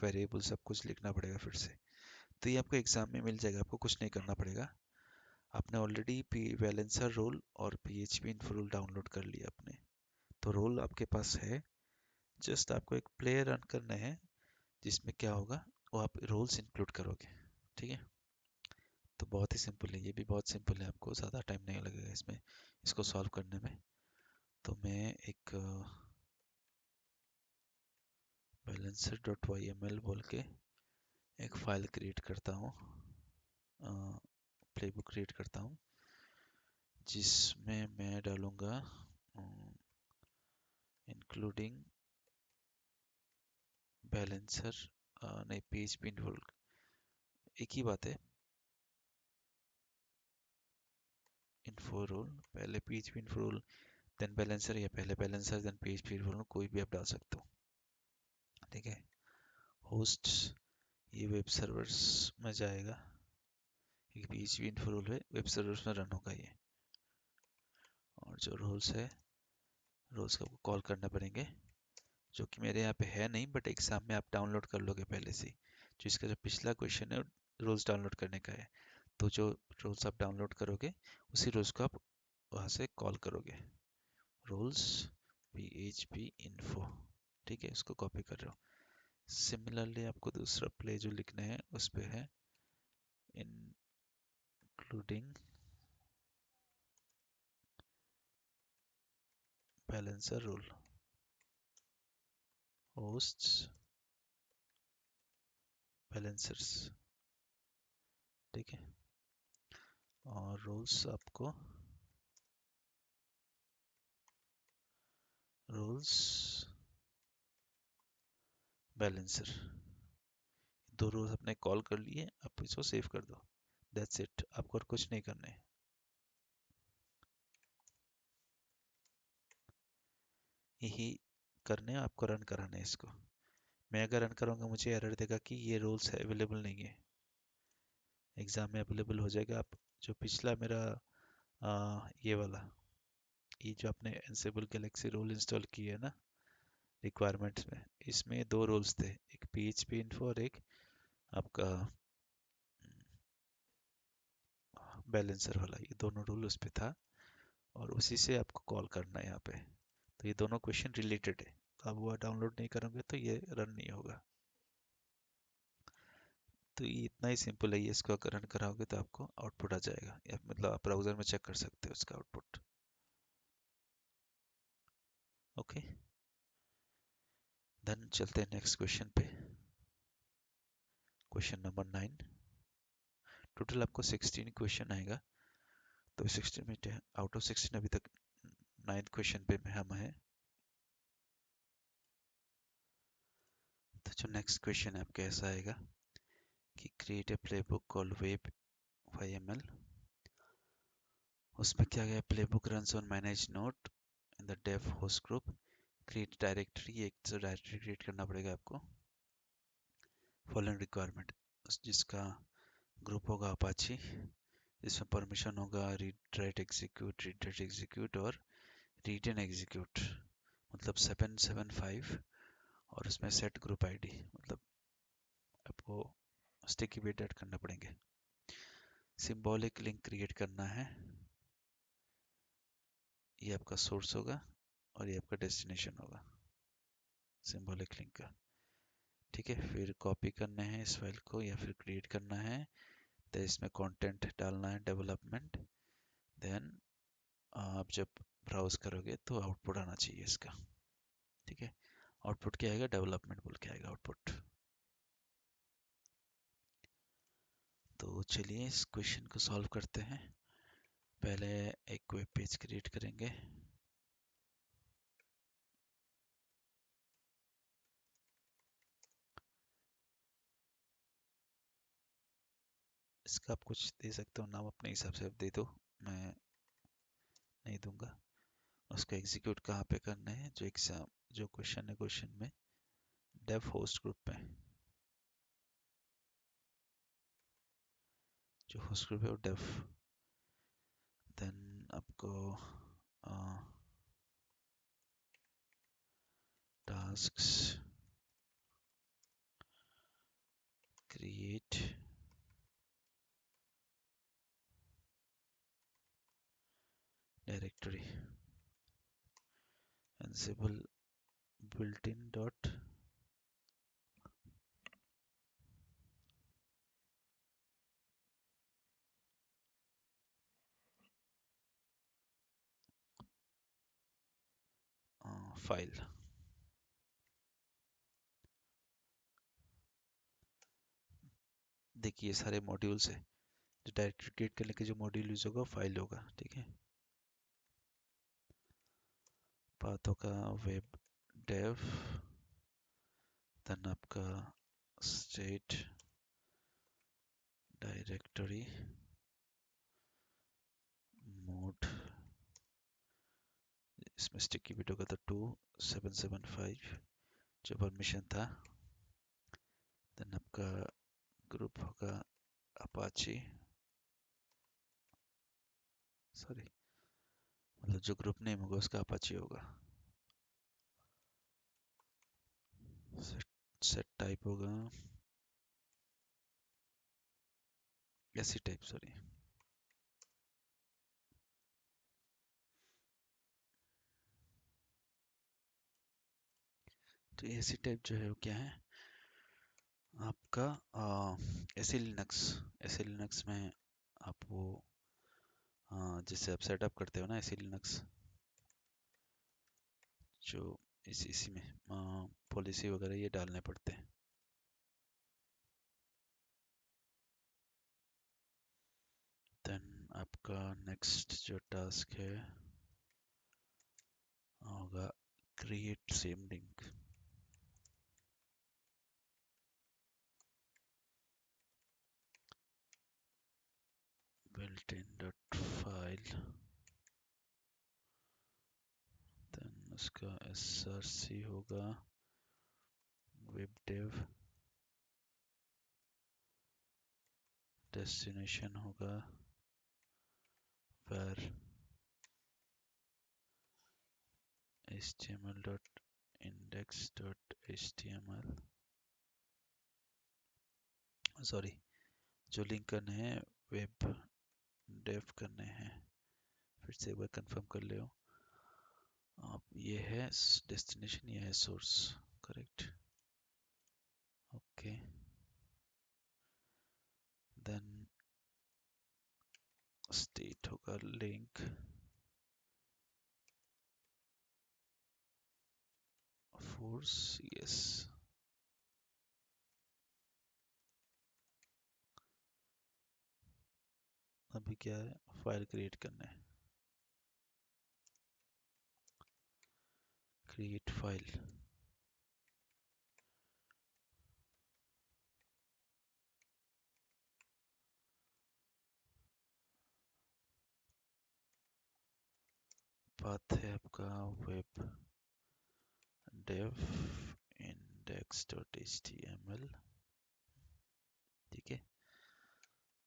वेरिएबल सब कुछ लिखना पड़ेगा फिर से। तो ये आपको एग्जाम में मिल जाएगा, आपको कुछ नहीं करना पड़ेगा। आपने ऑलरेडी बैलेंसर रोल और PHP इन्फो रोल डाउनलोड कर लिया आपने, तो रोल आपके पास है। जस्ट आपको एक प्ले रन करना है जिसमें क्या होगा वो आप रोल्स इंक्लूड करोगे। ठीक है, तो बहुत ही सिंपल है, ये भी बहुत सिंपल है, आपको ज़्यादा टाइम नहीं लगेगा इसमें, इसको सॉल्व करने में। तो मैं एक balancer dot Y M L बोल के एक फ़ाइल क्रिएट करता हूँ, प्लेबुक क्रिएट करता हूँ, जिसमें मैं डालूँगा इंक्लूडिंग बैलेंसर, नहीं PHP इन्फो, एक ही बात है, इन्फो रोल, पहले PHP info role then balancer, या पहले balancer then PHP info role, कोई भी आप डाल सकते हो। ठीक है। होस्ट, ये वेब सर्वर्स में जाएगा, एक PHP इन्फो रोल है, वेब सर्वर्स में रन होगा ये। और जो रोल्स है, रोल्स को आपको कॉल करने पड़ेंगे, जो कि मेरे यहाँ पे है नहीं, बट एग्जाम में आप डाउनलोड कर लोगे पहले से। जो इसका जो पिछला क्वेश्चन है रोल्स डाउनलोड करने का है, तो जो रोल्स आप डाउनलोड करोगे उसी रोल्स को आप वहाँ से कॉल करोगे, रोल्स PHP इन्फो। ठीक है, इसको कॉपी कर रहे हो। सिमिलरली आपको दूसरा प्ले जो लिखना है उस पे है including balancer role, hosts, balancers. ठीक है। और रोल्स आपको, रोल्स बैलेंसर, दो रोज अपने कॉल कर लिए, आप इसको सेव कर दो। दैट्स इट, आपको और कुछ नहीं करना है। यही करने हैं, आपको रन कराना है इसको। मैं अगर रन करूँगा मुझे एरर देगा कि ये रोल्स अवेलेबल नहीं है। एग्जाम में अवेलेबल हो जाएगा। आप जो पिछला मेरा ये वाला, ये जो आपने एंसिबल गैलेक्सी रोल इंस्टॉल किया है ना रिक्वायरमेंट्स में, इसमें दो रोल्स थे, एक PHP इन्फो और एक आपका बैलेंसर वाला, ये दोनों रोल उस पे था, और उसी से आपको कॉल करना है यहाँ पे। तो ये दोनों क्वेश्चन रिलेटेड है, तो आप वो डाउनलोड नहीं करोगे तो ये रन नहीं होगा। तो ये इतना ही सिंपल है, ये इसको अगर रन कराओगे तो आपको आउटपुट आ जाएगा, या मतलब आप ब्राउजर में चेक कर सकते हो इसका आउटपुट। ओके, देन चलते हैं नेक्स्ट क्वेश्चन पे। Question number 9। टोटल आपको 16 क्वेश्चन आएगा, तो 16 में आउट ऑफ 16 अभी तक 9th क्वेश्चन पे हम हैं। तो जो नेक्स्ट क्वेश्चन है आपका ऐसा आएगा कि create a playbook called web YML। उसमें क्या गया, playbook runs on manage node in the dev host group, create directory, एक तो डायरेक्टरी क्रिएट करना पड़ेगा आपको। फॉलोइंग रिक्वायरमेंट, जिसका ग्रुप होगा अपाची, जिसमें परमिशन होगा read write execute, read write execute और रीड एंड एग्जीक्यूट, मतलब 775। और उसमें सेट ग्रुप आईडी, मतलब आपको स्टिकी बिट ऐड करना पड़ेंगे। सिंबॉलिक लिंक क्रिएट करना है, ये आपका सोर्स होगा और ये आपका डेस्टिनेशन होगा सिंबॉलिक लिंक का। ठीक है, फिर कॉपी करना है इस फाइल को या फिर क्रिएट करना है, तो इसमें कंटेंट डालना है डेवलपमेंट। देन आप जब ब्राउज करोगे तो आउटपुट आना चाहिए इसका। ठीक है, आउटपुट क्या आएगा, डेवलपमेंट बोल के आएगा आउटपुट। तो चलिए इस क्वेश्चन को सॉल्व करते हैं। पहले एक वेब पेज क्रिएट करेंगे। इसका आप कुछ दे सकते हो नाम, अपने हिसाब से आप दे दो, मैं नहीं दूंगा। उसको एग्जीक्यूट कहाँ पे करना है, जो एग्जाम जो क्वेश्चन है, क्वेश्चन में डेव होस्ट ग्रुप में, जो होस्ट ग्रुप है वो डेव। देन आपको tasks create directory Ansible built in dot file. देखिए सारे मॉड्यूल्स है, जो डायरेक्टरी क्रिएट करने के जो मॉड्यूल यूज होगा फाइल होगा, ठीक है। पाथ होगा वेब डेव, देन आपका स्टेट डायरेक्टरी मोड, इसमें स्टिकी बिट होगा तो 2775 जो परमिशन था। देन आपका ग्रुप होगा अपाची, सॉरी मतलब जो ग्रुप नेम होगा उसका अपाची होगा। सेट टाइप होगा ऐसी टाइप, सॉरी। तो ऐसी टाइप जो है वो क्या है आपका, ऐसे लिनक्स में आप वो जैसे आप सेटअप करते हो ना ऐसे लिनक्स, जो इसी में पॉलिसी वगैरह ये डालने पड़ते हैं। देन आपका नेक्स्ट जो टास्क है होगा create symlink. built-in dot file, then उसका src होगा webdev, डेस्टिनेशन होगा var html dot index dot html, sorry जो लिंक करने हैं वेब डेव करने हैं, फिर से एक बार कंफर्म कर ले आप। ये है डेस्टिनेशन, ये है source, correct, okay. Then state होगा लिंक फॉर सीएस, अभी क्या है फाइल क्रिएट करना है, क्रिएट फाइल। पाथ है आपका web dev index dot HTML, ठीक है।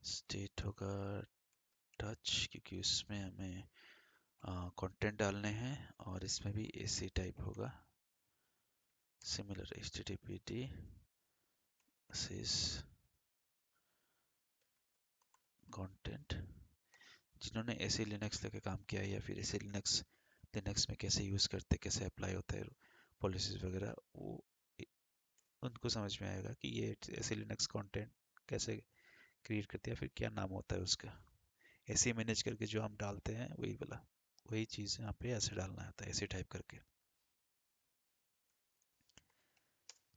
स्टेट होगा टच, क्योंकि उसमें हमें कंटेंट डालने हैं, और इसमें भी ऐसे टाइप होगा सिमिलर httpd sys कंटेंट। जिन्होंने ऐसे लिनक्स लेके काम किया है या फिर ऐसे लिनक्स लिनक्स में कैसे यूज़ करते, कैसे अप्लाई होता है पॉलिसीज वगैरह, वो उनको समझ में आएगा कि ये ऐसे लिनक्स कंटेंट कैसे क्रिएट करते हैं, फिर क्या नाम होता है उसका। ऐसे मैनेज करके जो हम डालते हैं वही वाला, वही चीज़ यहाँ पे ऐसे डालना होता है, ऐसे टाइप करके।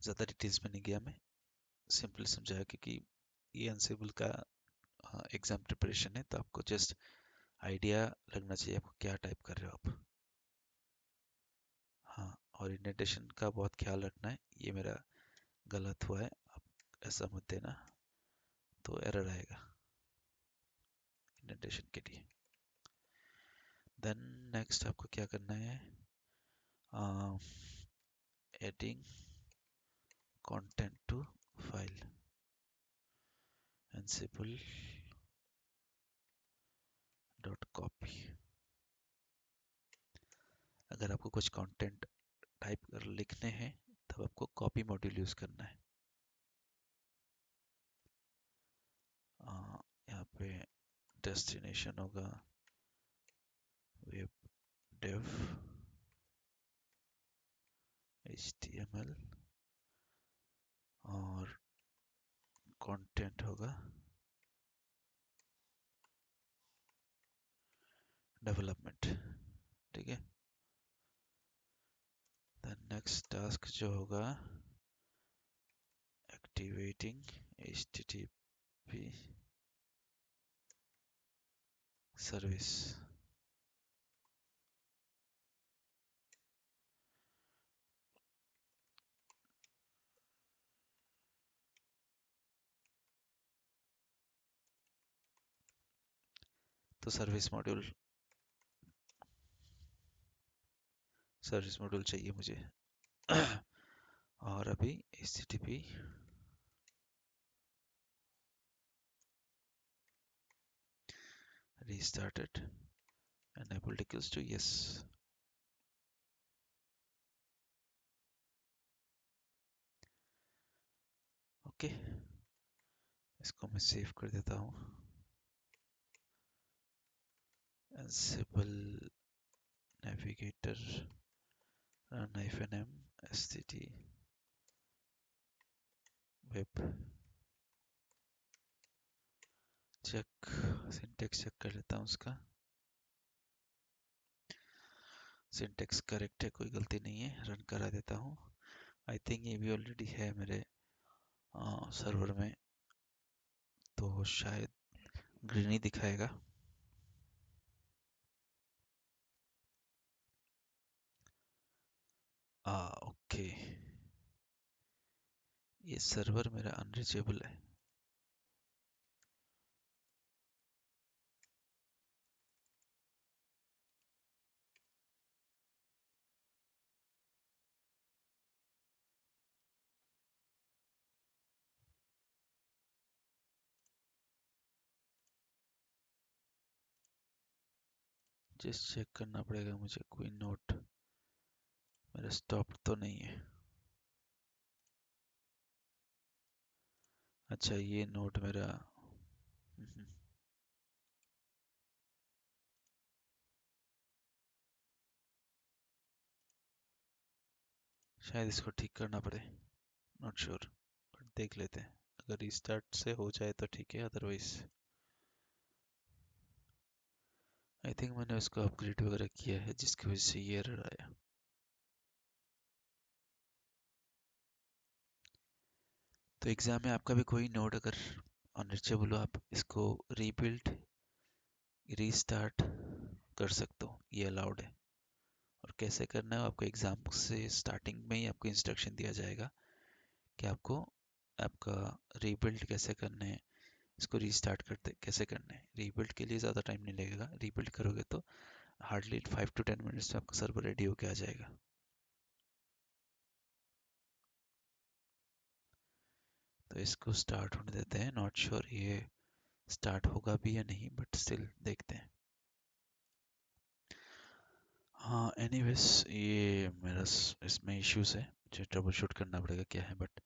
ज़्यादा डिटेल्स में नहीं गया मैं, सिंपल समझाया, क्योंकि ये अनसिबल का एग्जाम प्रिपरेशन है, तो आपको जस्ट आइडिया लगना चाहिए आपको क्या टाइप कर रहे हो आप। हाँ, और इंडेंटेशन का बहुत ख्याल रखना है, ये मेरा गलत हुआ है, आप ऐसा मत देना, तो एरर आएगा इंडेंटेशन के लिए। देन नेक्स्ट आपको क्या करना है, adding content to file, ansible dot copy. अगर आपको कुछ कंटेंट टाइप कर लिखने हैं तब आपको कॉपी मॉड्यूल यूज करना है। यहाँ पे डेस्टिनेशन होगा वेब डेव html, और कंटेंट होगा डेवलपमेंट, ठीक है। नेक्स्ट टास्क जो होगा एक्टिवेटिंग HTTP सर्विस। तो सर्विस मॉड्यूल चाहिए मुझे। और अभी HTTP restarted enabled equals to yes। Okay, इसको मैं सेव कर देता हूँ। Ansible navigator run-m stt web check, syntax check कर लेता हूँ उसका। सिंटेक्स करेक्ट है, कोई गलती नहीं है। रन करा देता हूँ। आई थिंक ये भी ऑलरेडी है मेरे सर्वर में, तो शायद ग्रीन ही दिखाएगा। ओके, ये सर्वर मेरा अनरीचेबल है। जस्ट चेक करना पड़ेगा मुझे, कोई नोट मेरा स्टॉप तो नहीं है। अच्छा, ये नोट मेरा शायद इसको ठीक करना पड़े, नॉट श्योर, बट देख लेते हैं। अगर रिस्टार्ट से हो जाए तो ठीक है, अदरवाइज आई थिंक मैंने उसको अपग्रेड वगैरह किया है, जिसकी वजह से ये एरर आया। तो एग्जाम में आपका भी कोई नोड अगर अनरीचेबल हो, आप इसको रीबिल्ड रीस्टार्ट कर सकते हो, ये अलाउड है। और कैसे करना है आपको एग्जाम से स्टार्टिंग में ही आपको इंस्ट्रक्शन दिया जाएगा कि आपको आपका रीबिल्ड कैसे करना है, इसको रीस्टार्ट करते कैसे करना है। रीबिल्ड के लिए ज़्यादा टाइम नहीं लगेगा, रीबिल्ड करोगे तो हार्डली 5 to 10 मिनट्स में आपका सर्वर रेडी होके आ जाएगा। तो इसको स्टार्ट होने देते हैं। नॉट श्योर ये स्टार्ट होगा भी या नहीं, बट स्टिल देखते हैं। हाँ, एनीवेज ये मेरा इसमें इश्यूज है, मुझे ट्रबल शूट करना पड़ेगा क्या है, बट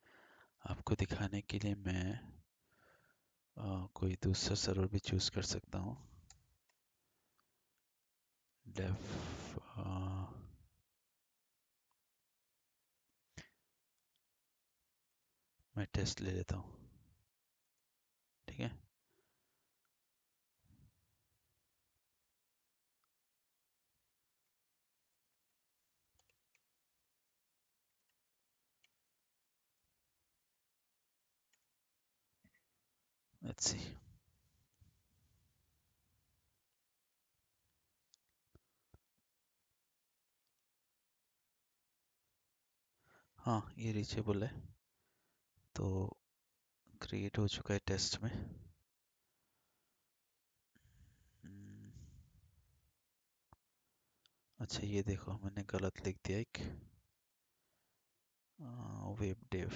आपको दिखाने के लिए मैं कोई दूसरा सर्वर भी चूज कर सकता हूँ। डेफ मैं टेस्ट ले लेता हूँ, ठीक है। Let's see. हाँ, ये रीचेबल है, तो क्रिएट हो चुका है टेस्ट में। हम्म, अच्छा ये देखो, मैंने गलत लिख दिया एक वेब डेव।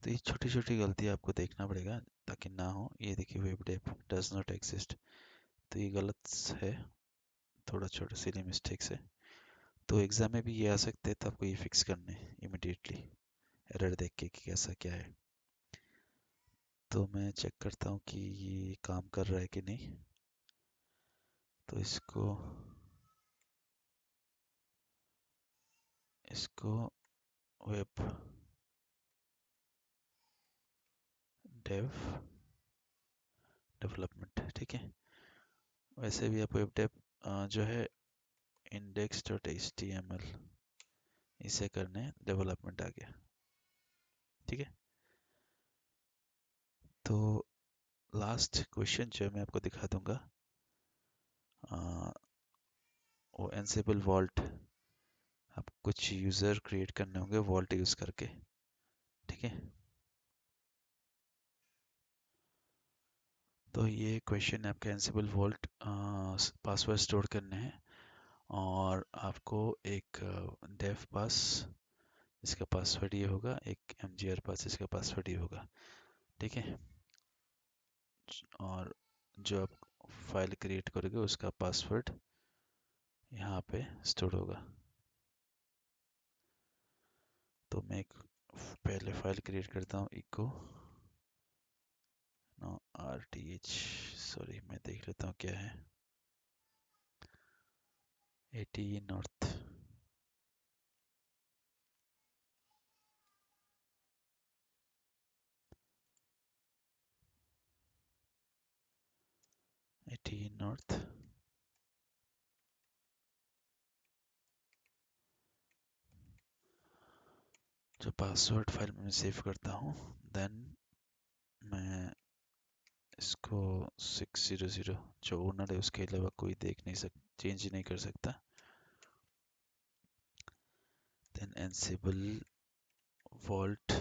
तो ये छोटी छोटी गलती आपको देखना पड़ेगा ताकि ना हो। ये देखिए, web dev does not exist, तो ये गलत है, थोड़ा छोटा सिली मिस्टेक है। तो एग्जाम में भी ये आ सकते हैं, तो आपको ये फिक्स करने हैं इमिडिएटली, एरर देख के कि कैसा क्या है। तो मैं चेक करता हूँ कि ये काम कर रहा है कि नहीं। तो इसको इसको वेब डेव डेवलपमेंट, ठीक है। वैसे भी आप वेब डेव जो है index.html इसे करने डेवलपमेंट आ गया, ठीक है। तो लास्ट क्वेश्चन जो मैं आपको दिखा दूंगा, वो एनसेबल वॉल्ट, आप कुछ यूज़र क्रिएट करने होंगे वॉल्ट यूज़ करके, ठीक है। तो ये क्वेश्चन है आपका, एनसेबल वॉल्ट पासवर्ड स्टोर करने हैं और आपको एक डेव पास इसका पासवर्ड ये होगा, एक mgr पास इसका पासवर्ड ये होगा, ठीक है। और जो आप फाइल क्रिएट करोगे उसका पासवर्ड यहाँ पे स्टोर होगा। तो मैं एक पहले फाइल क्रिएट करता हूँ, इको नो rth, सॉरी मैं देख लेता हूँ क्या है, AT नॉर्थ, AT नॉर्थ। जो पासवर्ड फाइल में सेव करता हूँ, देन मैं इसको 600 जो ओनर है उसके अलावा कोई देख नहीं सक चेंज नहीं कर सकता। देन एनसेबल वॉल्ट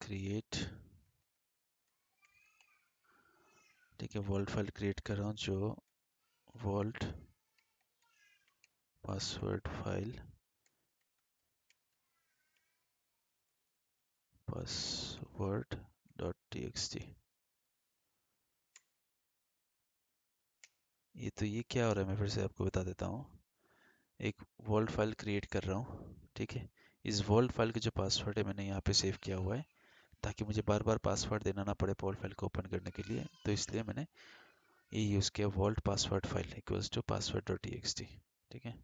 क्रिएट, ठीक है। वॉल्ट फाइल क्रिएट कर रहा हूँ, जो vault password file password dot txt। ये क्या हो रहा है, मैं फिर से आपको बता देता हूँ। एक वॉल्ट फाइल क्रिएट कर रहा हूँ, ठीक है। इस वॉल्ट फाइल का जो पासवर्ड है मैंने यहाँ पे सेव किया हुआ है, ताकि मुझे बार बार पासवर्ड देना ना पड़े वॉल्ट फाइल को ओपन करने के लिए। तो इसलिए मैंने ये यूज़ किया, vault password file equals to password dot txt, ठीक है।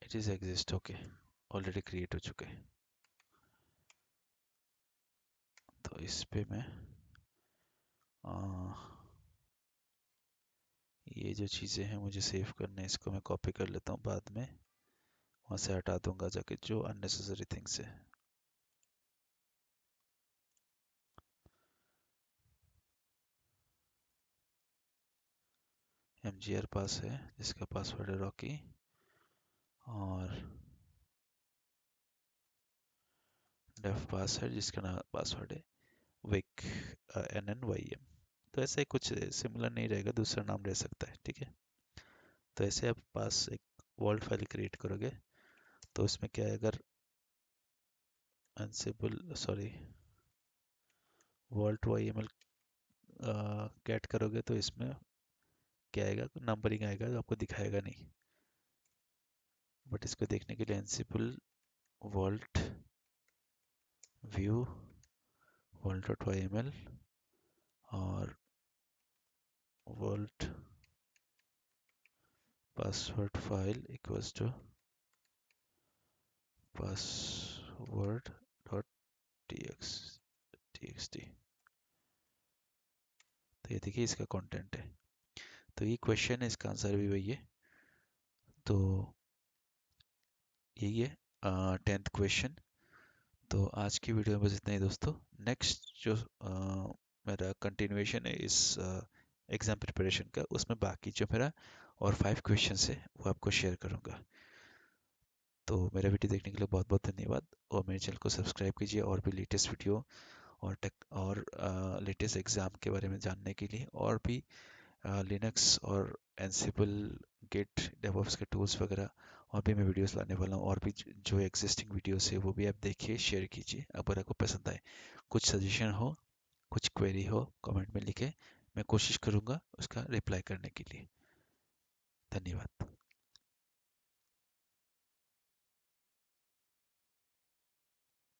It is exist, okay, already create हो चुके हैं। तो इस पे मैं ये जो चीज़ें हैं मुझे सेव करने, इसको मैं कॉपी कर लेता हूँ, बाद में वहाँ से हटा दूंगा जाके जो अननेसेसरी थिंग्स है। mgr पास है जिसका पासवर्ड है रॉकी, और डेफ पास है जिसका पासवर्ड है विक NNYM। तो ऐसे कुछ सिमिलर नहीं रहेगा, दूसरा नाम रह सकता है, ठीक है। तो ऐसे आप पास एक वॉल्ट फाइल क्रिएट करोगे तो उसमें क्या है, अगर अनसेबल सॉरी वॉल्ट YML कैट करोगे तो इसमें क्या आएगा, नंबरिंग आएगा जो आपको दिखाएगा नहीं। बट इसको देखने के लिए Ansible vault view vault dot YML और vault password file equals to password dot txt। तो ये देखिए इसका कंटेंट है। तो ये क्वेश्चन है, इसका आंसर भी वही है। तो यही है 10th क्वेश्चन। तो आज की वीडियो में बस इतना ही दोस्तों। नेक्स्ट जो मेरा कंटिन्यूएशन है इस एग्ज़ाम प्रिपरेशन का, उसमें बाकी जो मेरा और 5 क्वेश्चंस है वो आपको शेयर करूँगा। तो मेरा वीडियो देखने के लिए बहुत बहुत धन्यवाद, और मेरे चैनल को सब्सक्राइब कीजिए और भी लेटेस्ट वीडियो और टेक और लेटेस्ट एग्ज़ाम के बारे में जानने के लिए, और भी लिनक्स और एंसिबल गिट डेवऑप्स के टूल्स वगैरह और भी मैं वीडियोस लाने वाला हूँ। और भी जो एग्जिस्टिंग वीडियोस है वो भी आप देखिए, शेयर कीजिए अगर आपको पसंद आए। कुछ सजेशन हो, कुछ क्वेरी हो, कमेंट में लिखे, मैं कोशिश करूँगा उसका रिप्लाई करने के लिए। धन्यवाद।